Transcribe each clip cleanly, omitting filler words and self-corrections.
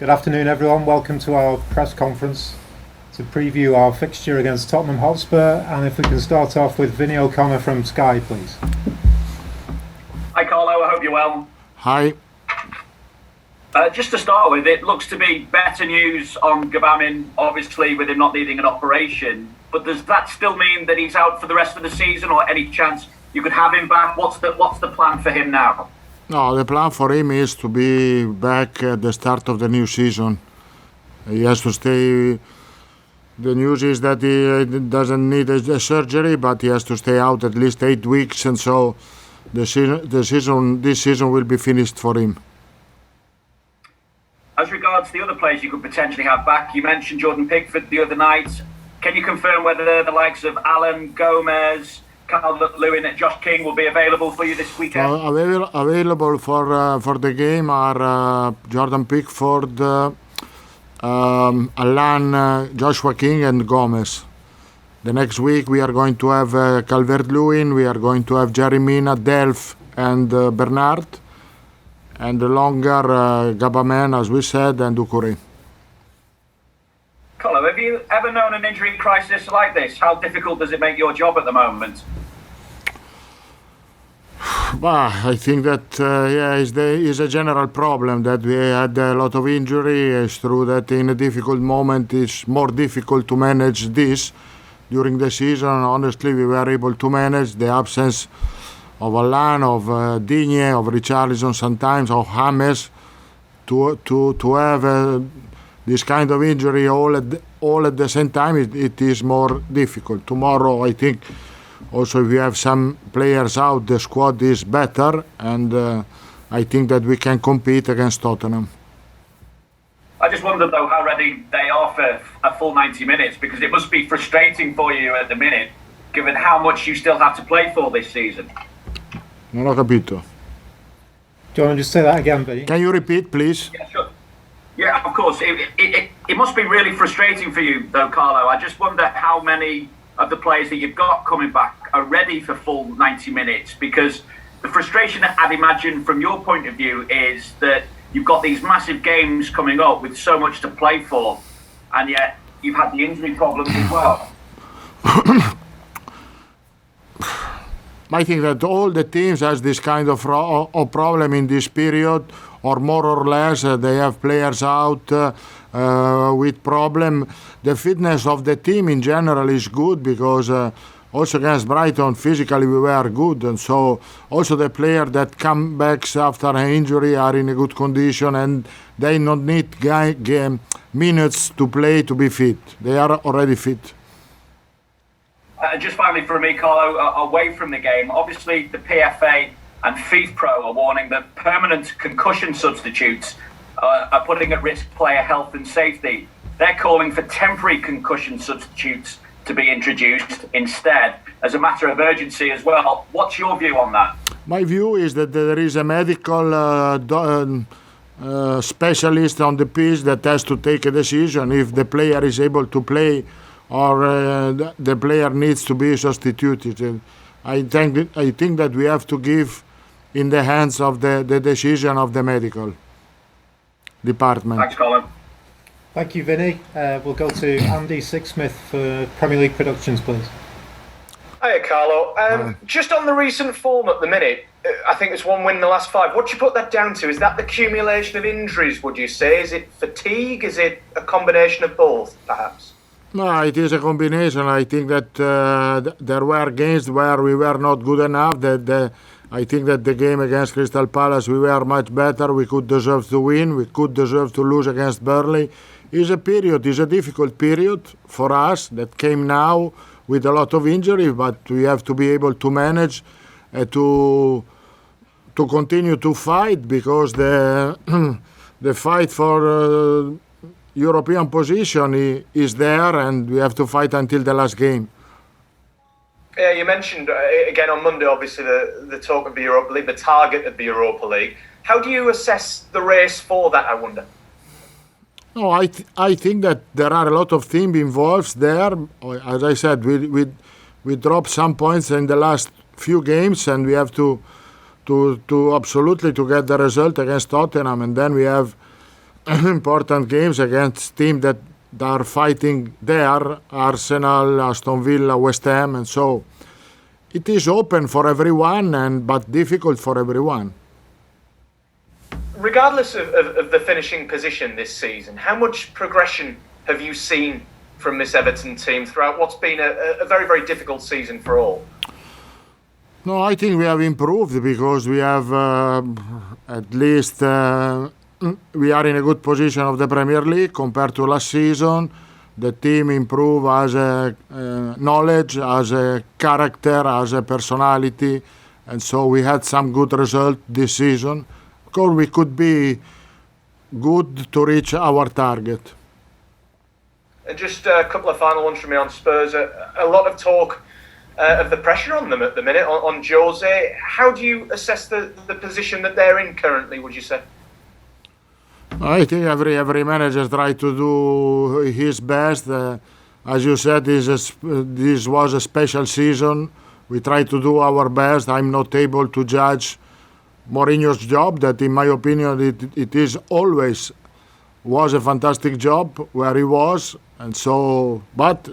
Good afternoon, everyone. Welcome to our press conference to preview our fixture against Tottenham Hotspur. And if we can start off with Vinny O'Connor from Sky, please. Hi, Carlo. I hope you're well. Hi. Just to start with, it looks to be better news on Gabamin, obviously, with him not needing an operation. But does that still mean that he's out for the rest of the season, or any chance you could have him back? What's the plan for him now? No, the plan for him is to be back at the start of the new season. He has to stay. The news is that he doesn't need a surgery, but he has to stay out at least 8 weeks, and so this season will be finished for him. As regards the other players you could potentially have back, you mentioned Jordan Pickford the other night. Can you confirm whether the likes of Alan, Gomez, CalvertLewin and Josh King will be available for you this weekend? Available for the game are Jordan Pickford, Alan, Joshua King and Gomez. The next week we are going to have CalvertLewin, we are going to have Jeremina, Delph and Bernard. And the longer Gabamin, as we said, and Doucouré. Carlo, have you ever known an injury crisis like this? How difficult does it make your job at the moment? I think that is a general problem that we had a lot of injury. It's true that in a difficult moment it's more difficult to manage this. During the season, honestly, we were able to manage the absence of Alan, of Digne, of Richarlison sometimes, of James, to have this kind of injury all at the same time, it is more difficult. Tomorrow, I think, also if we have some players out, the squad is better, and I think that we can compete against Tottenham. I just wondered, though, how ready they are for a full 90 minutes, because it must be frustrating for you at the minute, given how much you still have to play for this season. Non ho capito. Do you want to just say that again, Vinny? Can you repeat, please? Yeah, sure. Yeah, of course. It must be really frustrating for you, though, Carlo. I just wonder how many of the players that you've got coming back are ready for full 90 minutes, because the frustration, I'd imagine, from your point of view, is that you've got these massive games coming up with so much to play for, and yet you've had the injury problems as well. I think that all the teams has this kind of problem in this period, or more or less they have players out with problem. The fitness of the team in general is good, because also against Brighton physically we were good, and so also the player that come back after an injury are in a good condition, and they don't need minutes to play to be fit. They are already fit. Just finally for me, Carlo, away from the game, obviously the PFA and FIFPro are warning that permanent concussion substitutes are putting at risk player health and safety. They're calling for temporary concussion substitutes to be introduced instead, as a matter of urgency as well. What's your view on that? My view is that there is a medical specialist on the pitch that has to take a decision if the player is able to play, or the player needs to be substituted. I think that we have to give in the hands of the decision of the medical department. Thanks, Colin. Thank you, Vinny. We'll go to Andy Sixsmith for Premier League Productions, please. Hiya, Carlo. Just on the recent form at the minute, I think it's 1 win in the last 5. What do you put that down to? Is that the accumulation of injuries, would you say? Is it fatigue? Is it a combination of both, perhaps? No, it is a combination. I think that there were games where we were not good enough. I think that the game against Crystal Palace, we were much better. We could deserve to win. We could deserve to lose against Burnley. It's a difficult period for us that came now with a lot of injury, but we have to be able to manage to continue to fight, because the fight for European position is there, and we have to fight until the last game. Yeah, you mentioned again on Monday, obviously the talk of the Europa League, the target of the Europa League. How do you assess the race for that, I wonder? No, I think that there are a lot of teams involved there. As I said, we dropped some points in the last few games, and we have to absolutely to get the result against Tottenham, and then we have important games against teams that are fighting there, Arsenal, Aston Villa, West Ham, and so it is open for everyone, but difficult for everyone. Regardless of the finishing position this season, how much progression have you seen from this Everton team throughout what's been a very, very difficult season for all? No, I think we have improved because we have at least we are in a good position of the Premier League compared to last season. The team improved as a knowledge, as a character, as a personality, and so we had some good result this season. Of course, we could be good to reach our target. And just a couple of final ones from me on Spurs. A lot of talk of the pressure on them at the minute, on Jose. How do you assess the position that they're in currently, would you say? I think every manager tries to do his best. As you said, this was a special season. We try to do our best. I'm not able to judge Mourinho's job, that in my opinion it is always was a fantastic job where he was. And so, but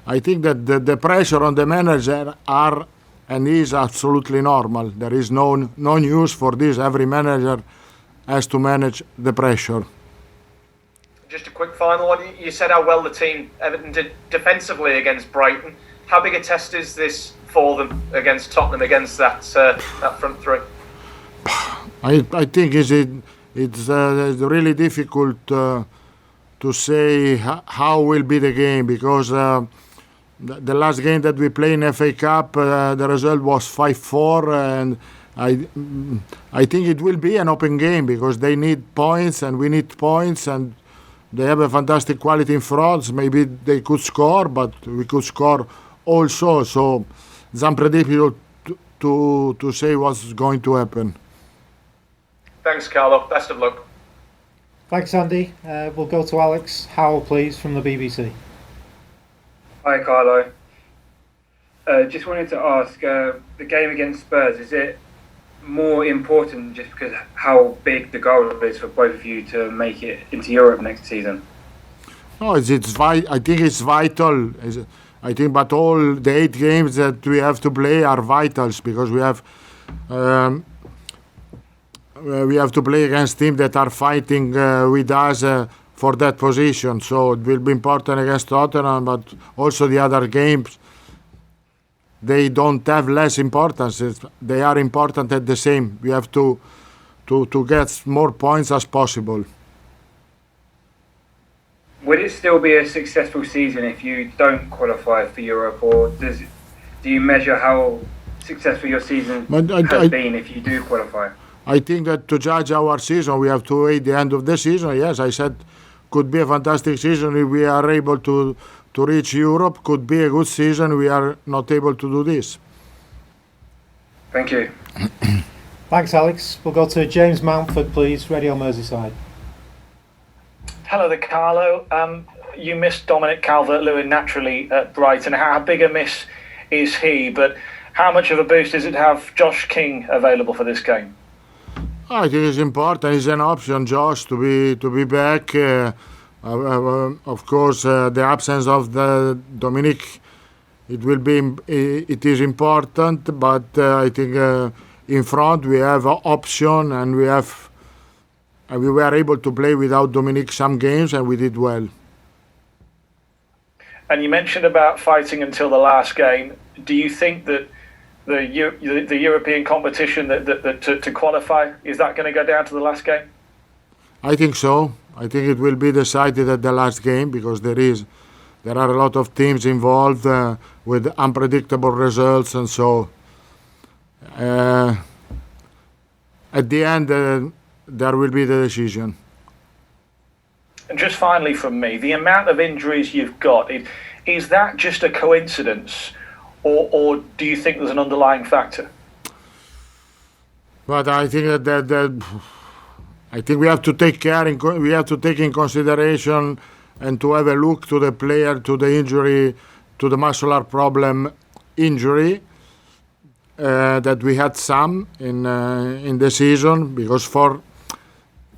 I think that the pressure on the manager are and is absolutely normal. There is no news for this. Every manager has to manage the pressure. Just a quick final one. You said how well the team, Everton, did defensively against Brighton. How big a test is this for them against Tottenham, against that front three? I think it's really difficult to say how will be the game, because the last game that we played in FA Cup, the result was 5-4, and I think it will be an open game because they need points and we need points, and they have a fantastic quality in front. Maybe they could score, but we could score also. So it's unpredictable to say what's going to happen. Thanks, Carlo. Best of luck. Thanks, Andy. We'll go to Alex Howell, please, from the BBC. Hi, Carlo. Just wanted to ask, the game against Spurs, is it more important just because how big the goal is for both of you to make it into Europe next season? No, I think it's vital. I think, but all the 8 games that we have to play are vitals because we have to play against teams that are fighting with us for that position. So it will be important against Tottenham, but also the other games. They don't have less importance. They are important at the same. We have to get more points as possible. Would it still be a successful season if you don't qualify for Europe, or do you measure how successful your season has been if you do qualify? I think that to judge our season, we have to wait the end of the season. Yes, I said could be a fantastic season if we are able to reach Europe. Could be a good season. We are not able to do this. Thank you. Thanks, Alex. We'll go to James Mountford, please, Radio Merseyside. Hello there, Carlo. You missed Dominic CalvertLewin naturally at Brighton. How big a miss is he? But how much of a boost does it have Josh King available for this game? I think it's important. It's an option, Josh, to be back. Of course, the absence of the Dominic, it is important. But I think in front we have an option, and we were able to play without Dominic some games, and we did well. And you mentioned about fighting until the last game. Do you think that the European competition that to qualify, is that going to go down to the last game? I think so. I think it will be decided at the last game because there are a lot of teams involved with unpredictable results, and so at the end there will be the decision. And just finally from me, the amount of injuries you've got, is that just a coincidence? Or do you think there's an underlying factor? But I think that I think we have to take we have to take in consideration and to have a look to the player, to the injury, to the muscular problem injury that we had some in the season, because for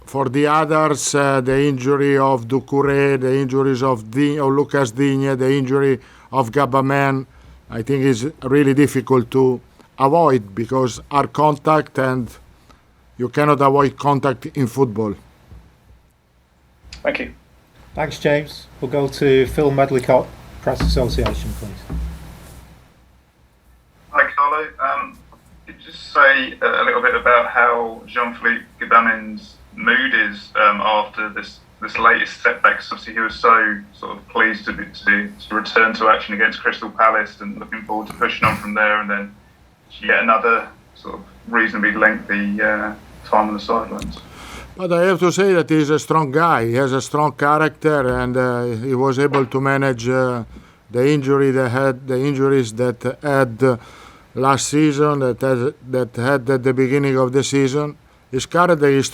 for the others, the injury of Doucouré, the injuries of Lucas Digne, the injury of Gabaman, I think is really difficult to avoid because are contact and you cannot avoid contact in football. Thank you. Thanks, James. We'll go to Phil Medlicott, Press Association, please. Hi, Carlo. Could you just say a little bit about how Jean-Philippe Gbamin's mood is after this latest setback? 'Cause obviously he was so sort of pleased to return to action against Crystal Palace and looking forward to pushing on from there, and then yet another sort of reasonably lengthy time on the sidelines. But I have to say that he's a strong guy. He has a strong character, and he was able to manage the injuries that had last season, that had at the beginning of the season. His character is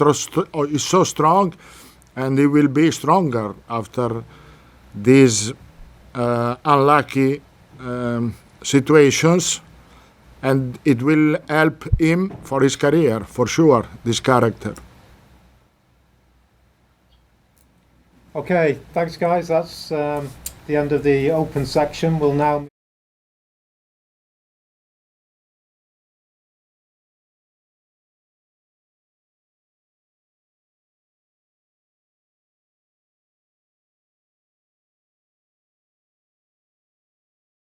so strong, and he will be stronger after these unlucky situations, and it will help him for his career, for sure, this character. Okay, thanks guys. That's the end of the open section. We'll now